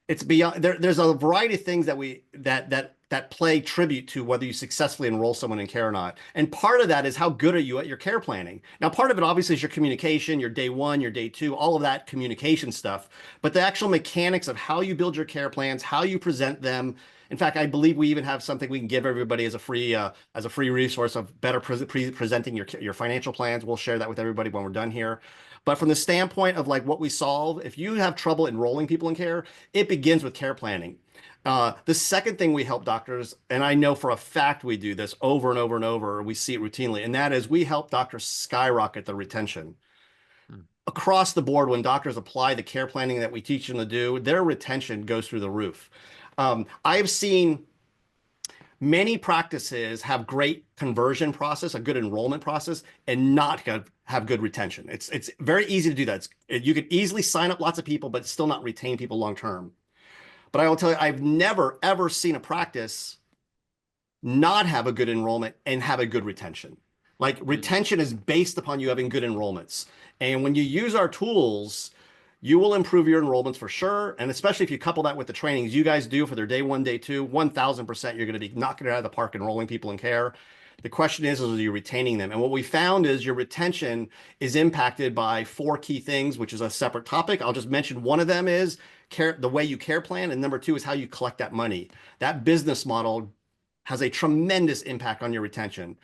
it's beyond there's a variety of things that play tribute to whether you successfully enroll someone in care or not. And part of that is how good are you at your care planning. Now, part of it obviously is your communication, your day 1, your day 2, all of that communication stuff, but the actual mechanics of how you build your care plans, how you present them. In fact, I believe we even have something we can give everybody as a free resource of better presenting your financial plans. We'll share that with everybody when we're done here. But from the standpoint of like what we solve, if you have trouble enrolling people in care, it begins with care planning. The second thing we help doctors, and I know for a fact we do this over and over and over, we see it routinely, and that is we help doctors skyrocket the retention. Across the board, when doctors apply the care planning that we teach them to do, their retention goes through the roof. I've seen many practices have great conversion process, a good enrollment process, and not have good retention. It's very easy to do that. You could easily sign up lots of people, but still not retain people long term. But I will tell you, I've never, ever seen a practice not have a good enrollment and have a good retention. Like retention is based upon you having good enrollments. And when you use our tools, you will improve your enrollments for sure. And especially if you couple that with the trainings you guys do for their day 1, day 2, 1000%, you're going to be knocking it out of the park enrolling people in care. The question is are you retaining them? And what we found is your retention is impacted by 4 key things, which is a separate topic. I'll just mention one of them is the way you care plan. And number 2 is how you collect that money. That business model has a tremendous impact on your retention.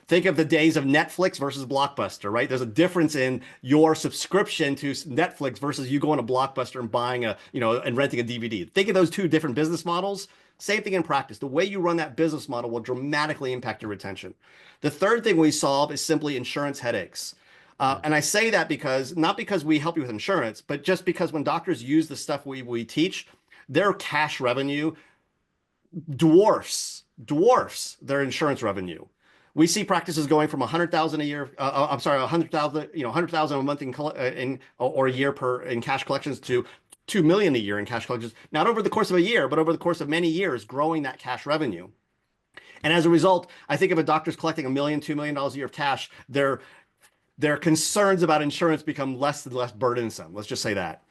Think of the days of Netflix versus Blockbuster, right? There's a difference in your subscription to Netflix versus you going to Blockbuster and buying and renting a DVD. Think of those 2 different business models. Same thing in practice. The way you run that business model will dramatically impact your retention. The third thing we solve is simply insurance headaches. And I say that not because we help you with insurance, but just because when doctors use the stuff we teach, their cash revenue dwarfs their insurance revenue. We see practices going from 100,000 a year. 100,000 a month or a year in cash collections to 2 million a year in cash collections. Not over the course of a year, but over the course of many years, growing that cash revenue. And as a result, I think if a doctor's collecting $1 million, $2 million a year of cash, their concerns about insurance become less and less burdensome. Let's just say that.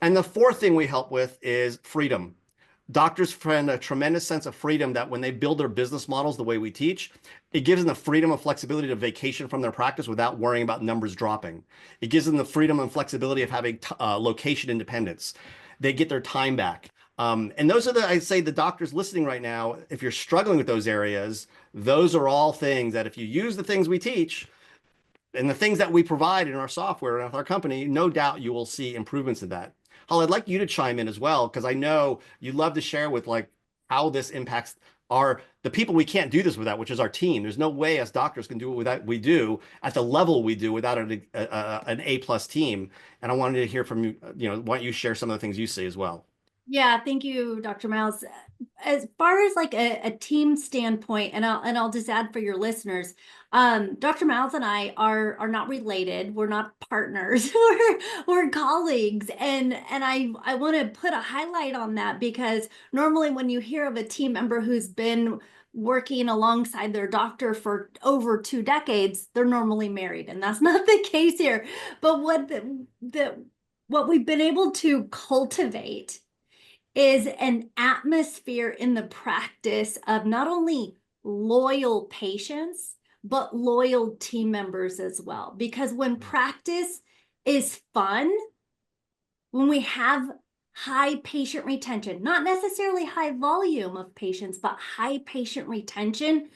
And the fourth thing we help with is freedom. Doctors find a tremendous sense of freedom that when they build their business models the way we teach, it gives them the freedom and flexibility to vacation from their practice without worrying about numbers dropping. It gives them the freedom and flexibility of having location independence. They get their time back. And those are I'd say the doctors listening right now, if you're struggling with those areas, those are all things that if you use the things we teach and the things that we provide in our software and with our company, no doubt you will see improvements in that. Holly, I'd like you to chime in as well, because I know you'd love to share with like how this impacts the people we can't do this without, which is our team. There's no way us doctors can do it without we do at the level we do without an A+ team. And I wanted to hear from you, why don't you share some of the things you see as well?
Yeah, thank you, Dr. Miles. As far as like a team standpoint, and I'll just add for your listeners, Dr. Miles and I are not related. We're not partners. we're colleagues, and I want to put a highlight on that because normally when you hear of a team member who's been working alongside their doctor for over 2 decades, they're normally married, and that's not the case here. But what what we've been able to cultivate is an atmosphere in the practice of not only loyal patients, but loyal team members as well. Because when practice is fun, when we have high patient retention, not necessarily high volume of patients, but high patient retention,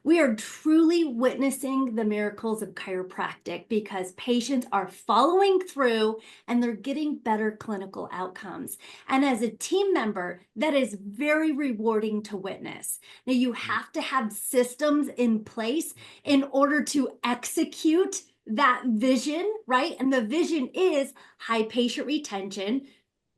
we are truly witnessing the miracles of chiropractic because patients are following through and they're getting better clinical outcomes. And as a team member, that is very rewarding to witness. Now, you have to have systems in place in order to execute that vision, right? And the vision is high patient retention.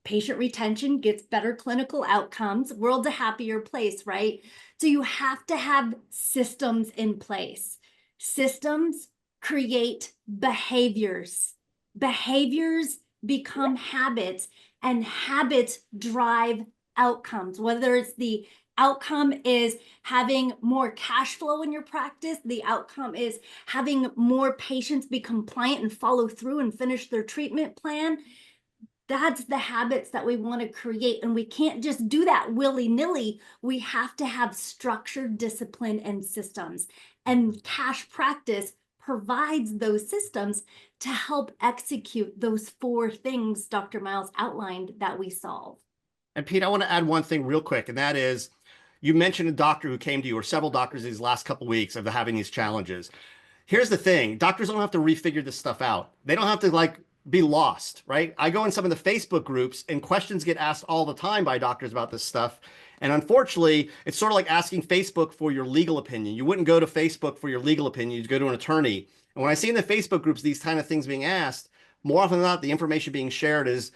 Patient retention gets better clinical outcomes, world's a happier place, right? So you have to have systems in place. Systems create behaviors. Behaviors become habits, and habits drive outcomes. Whether it's the outcome is having more cash flow in your practice, the outcome is having more patients be compliant and follow through and finish their treatment plan. That's the habits that we want to create. And we can't just do that willy-nilly. We have to have structured discipline and systems. And cash practice provides those systems to help execute those 4 things Dr. Miles outlined that we solve.
And Pete, I want to add one thing real quick, and that is, you mentioned a doctor who came to you, or several doctors these last couple of weeks of having these challenges. Here's the thing. Doctors don't have to refigure this stuff out. They don't have to be lost, right? I go in some of the Facebook groups and questions get asked all the time by doctors about this stuff. And unfortunately, it's sort of like asking Facebook for your legal opinion. You wouldn't go to Facebook for your legal opinion. You'd go to an attorney. And when I see in the Facebook groups these kind of things being asked, more often than not, the information being shared is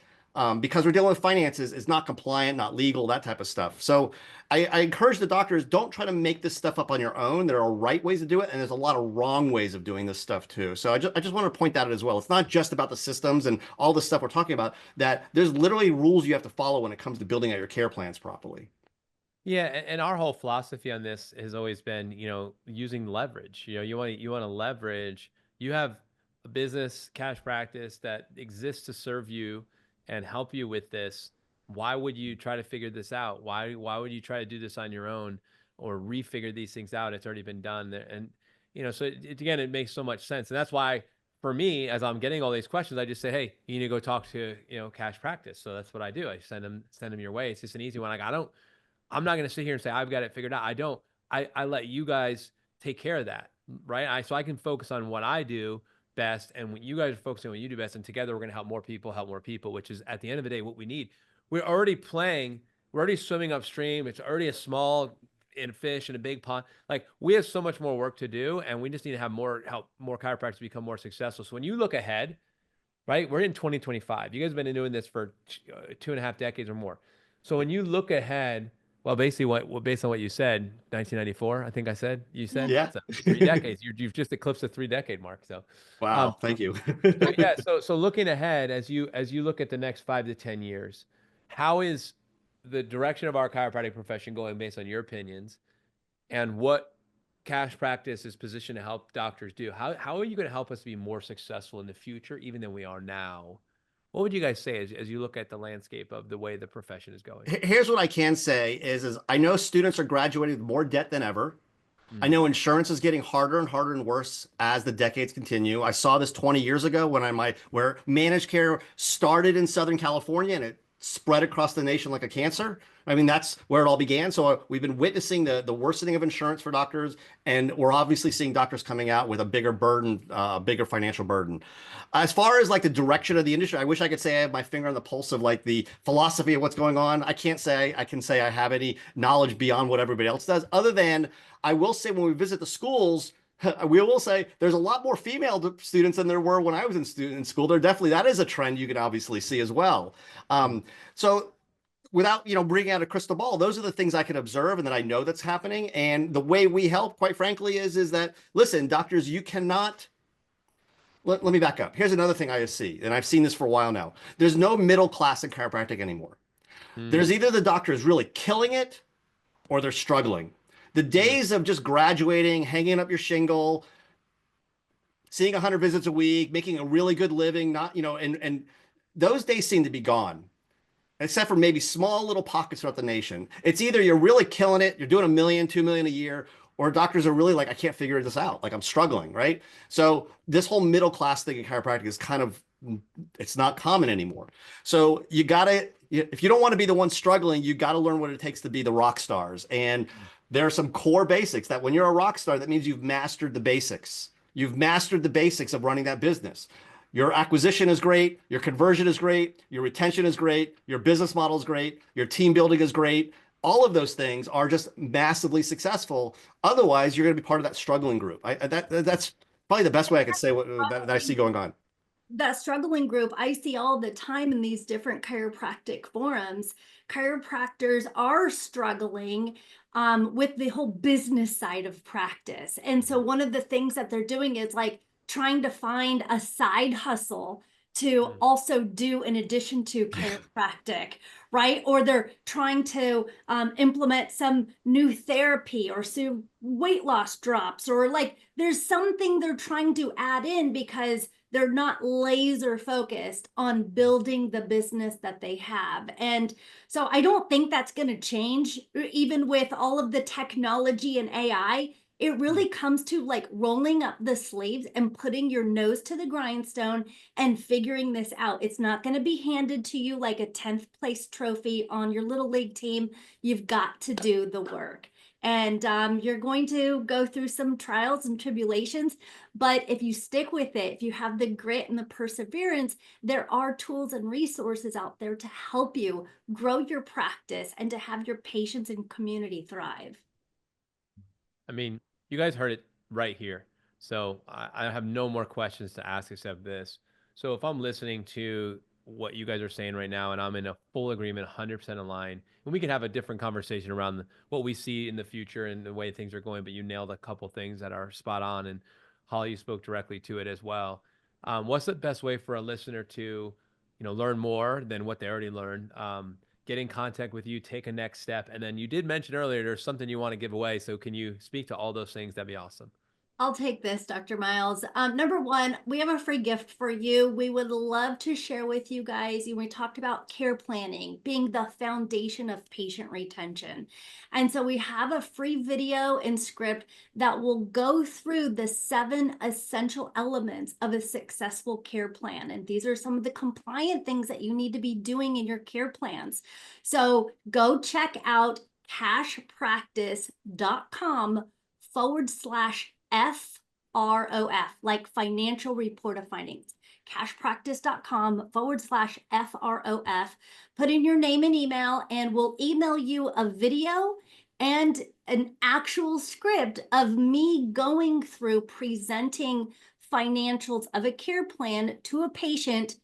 because we're dealing with finances, is not compliant, not legal, that type of stuff. So I encourage the doctors, don't try to make this stuff up on your own. There are right ways to do it, and there's a lot of wrong ways of doing this stuff too. So I just want to point that out as well. It's not just about the systems and all the stuff we're talking about, that there's literally rules you have to follow when it comes to building out your care plans properly.
Yeah, and our whole philosophy on this has always been, using leverage. You want to leverage. You have a business cash practice that exists to serve you and help you with this. Why would you try to figure this out? Why would you try to do this on your own or refigure these things out? It's already been done. And so again, it makes so much sense. And that's why for me, as I'm getting all these questions, I just say, hey, you need to go talk to cash practice. So that's what I do. I send them your way. It's just an easy one. I'm not going to sit here and say I've got it figured out. I let you guys take care of that, right? So I can focus on what I do best, and when you guys are focusing on what you do best, and together we're going to help more people, which is at the end of the day what we need. We're already swimming upstream. It's already a small fish in a big pond. Like, we have so much more work to do, and we just need to have more chiropractors become more successful. So when you look ahead, right, we're in 2025. You guys have been doing this for 2.5 decades or more. So when you look ahead, well, basically, based on what you said, 1994, I think you said,
yeah,
so 3 decades. You've just eclipsed the 3-decade mark. So,
wow, thank you.
so yeah, so looking ahead, as you look at the next 5 to 10 years, how is the direction of our chiropractic profession going based on your opinions, and what cash practice is positioned to help doctors do? How are you going to help us be more successful in the future, even than we are now? What would you guys say as you look at the landscape of the way the profession is going?
Here's what I can say is I know students are graduating with more debt than ever. I know insurance is getting harder and harder and worse as the decades continue. I saw this 20 years ago where managed care started in Southern California and it spread across the nation like a cancer. I mean, that's where it all began. So we've been witnessing the worsening of insurance for doctors, and we're obviously seeing doctors coming out with a bigger burden, bigger financial burden. As far as the direction of the industry, I wish I could say I have my finger on the pulse of the philosophy of what's going on. I can't say I can say I have any knowledge beyond what everybody else does, other than I will say when we visit the schools, we will say there's a lot more female students than there were when I was in school. That is a trend you can obviously see as well. So without bringing out a crystal ball, those are the things I can observe and that I know that's happening. And the way we help, quite frankly, is that, listen, doctors, you cannot. Let me back up. Here's another thing I see, and I've seen this for a while now. There's no middle class in chiropractic anymore. There's either the doctor is really killing it or they're struggling. The days of just graduating, hanging up your shingle, seeing 100 visits a week, making a really good living, and those days seem to be gone, except for maybe small little pockets throughout the nation. It's either you're really killing it, you're doing $1 million, $2 million a year, or doctors are really like, I can't figure this out. Like I'm struggling, right? So this whole middle class thing in chiropractic is kind of, it's not common anymore. So you gotta, if you don't want to be the one struggling, you got to learn what it takes to be the rock stars. And there are some core basics that when you're a rock star, that means you've mastered the basics. You've mastered the basics of running that business. Your acquisition is great. Your conversion is great. Your retention is great. Your business model is great. Your team building is great. All of those things are just massively successful. Otherwise, you're going to be part of that struggling group. That's probably the best way I could say that I see going on.
That struggling group I see all the time in these different chiropractic forums. Chiropractors are struggling with the whole business side of practice. And so one of the things that they're doing is like trying to find a side hustle to also do in addition to chiropractic, right? Or they're trying to implement some new therapy or some weight loss drops, or like there's something they're trying to add in because they're not laser focused on building the business that they have. And so I don't think that's going to change, even with all of the technology and AI. It really comes to like rolling up the sleeves and putting your nose to the grindstone and figuring this out. It's not going to be handed to you like a 10th place trophy on your little league team. You've got to do the work. And you're going to go through some trials and tribulations, but if you stick with it, if you have the grit and the perseverance, there are tools and resources out there to help you grow your practice and to have your patients and community thrive.
I mean, you guys heard it right here. So I have no more questions to ask except this. So if I'm listening to what you guys are saying right now, and I'm in a full agreement, 100% aligned, and we can have a different conversation around what we see in the future and the way things are going, but you nailed a couple things that are spot on, and Holly, you spoke directly to it as well. What's the best way for a listener to, learn more than what they already learned? Get in contact with you, take a next step. And then you did mention earlier, there's something you want to give away. So can you speak to all those things? That'd be awesome.
I'll take this, Dr. Miles. Number one, we have a free gift for you. We would love to share with you guys. We talked about care planning being the foundation of patient retention. And so we have a free video and script that will go through the 7 essential elements of a successful care plan. And these are some of the compliant things that you need to be doing in your care plans. So go check out cashpractice.com/FROF, like financial report of findings. Cashpractice.com/FROF. Put in your name and email, and we'll email you a video and an actual script of me going through presenting financials of a care plan to a patient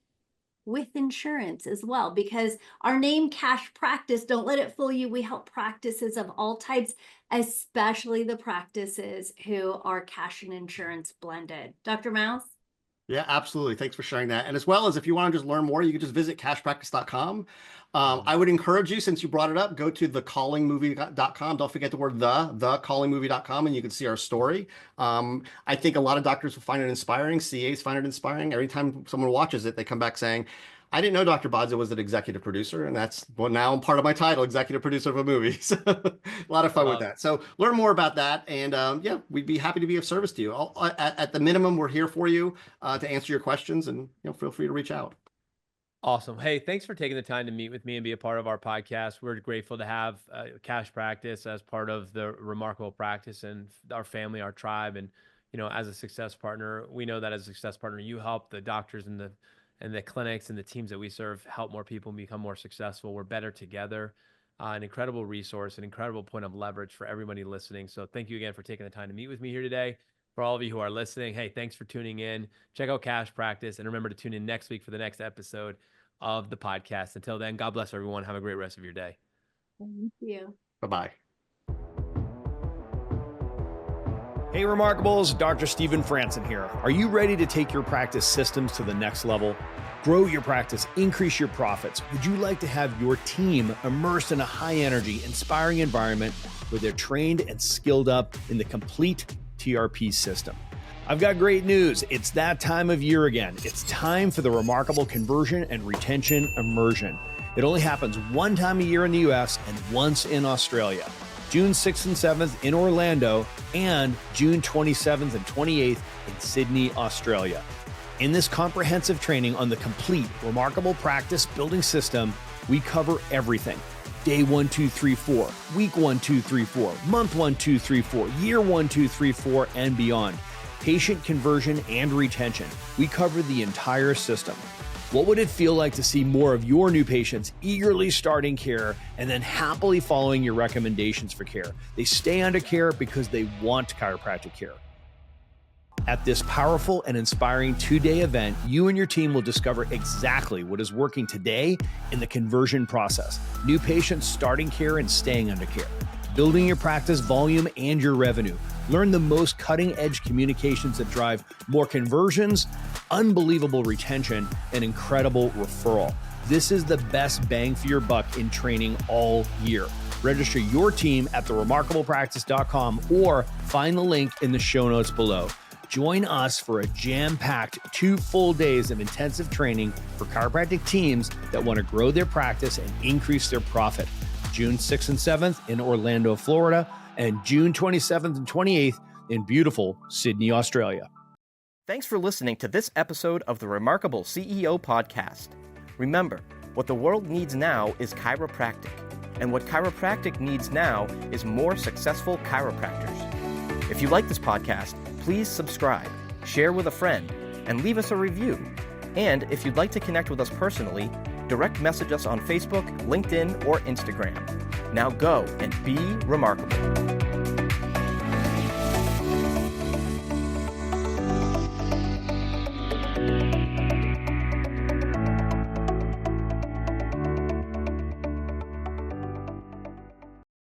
with insurance as well, because our name Cash Practice, don't let it fool you. We help practices of all types, especially the practices who are cash and insurance blended. Dr. Mouse?
Yeah, absolutely. Thanks for sharing that. And as well as if you want to just learn more, you can just visit cashpractice.com. I would encourage you, since you brought it up, go to thecallingmovie.com. Don't forget the word thecallingmovie.com, and you can see our story. I think a lot of doctors will find it inspiring. CAs find it inspiring. Every time someone watches it, they come back saying, I didn't know Dr. Bodzin was an executive producer, and that's now I'm part of my title, executive producer of a movie. So a lot of fun with that. So learn more about that, and yeah, we'd be happy to be of service to you. At the minimum, we're here for you to answer your questions, and feel free to reach out.
Awesome. Hey, thanks for taking the time to meet with me and be a part of our podcast. We're grateful to have Cash Practice as part of the Remarkable Practice and our family, our tribe, and as a success partner. We know that as a success partner, you help the doctors and the clinics and the teams that we serve help more people become more successful. We're better together. An incredible resource, an incredible point of leverage for everybody listening. So thank you again for taking the time to meet with me here today. For all of you who are listening, hey, thanks for tuning in. Check out Cash Practice, and remember to tune in next week for the next episode of the podcast. Until then, God bless everyone. Have a great rest of your day.
Thank you.
Bye-bye.
Hey, Remarkables, Dr. Stephen Franson here. Are you ready to take your practice systems to the next level? Grow your practice, increase your profits. Would you like to have your team immersed in a high-energy, inspiring environment where they're trained and skilled up in the complete TRP system? I've got great news. It's that time of year again. It's time for the Remarkable Conversion and Retention Immersion. It only happens one time a year in the US and once in Australia. June 6th and 7th in Orlando and June 27th and 28th in Sydney, Australia. In this comprehensive training on the complete Remarkable Practice Building System, we cover everything. Day 1, 2, 3, 4, week 1, 2, 3, 4, month 1, 2, 3, 4, year 1, 2, 3, 4, and beyond. Patient conversion and retention. We cover the entire system. What would it feel like to see more of your new patients eagerly starting care and then happily following your recommendations for care? They stay under care because they want chiropractic care. At this powerful and inspiring 2-day event, you and your team will discover exactly what is working today in the conversion process. New patients starting care and staying under care. Building your practice volume and your revenue. Learn the most cutting-edge communications that drive more conversions, unbelievable retention, and incredible referral. This is the best bang for your buck in training all year. Register your team at theremarkablepractice.com or find the link in the show notes below. Join us for a jam-packed 2 full days of intensive training for chiropractic teams that want to grow their practice and increase their profit. June 6th and 7th in Orlando, Florida, and June 27th and 28th in beautiful Sydney, Australia.
Thanks for listening to this episode of the Remarkable CEO Podcast. Remember, what the world needs now is chiropractic, and what chiropractic needs now is more successful chiropractors. If you like this podcast, please subscribe, share with a friend, and leave us a review. And if you'd like to connect with us personally, direct message us on Facebook, LinkedIn, or Instagram. Now go and be remarkable.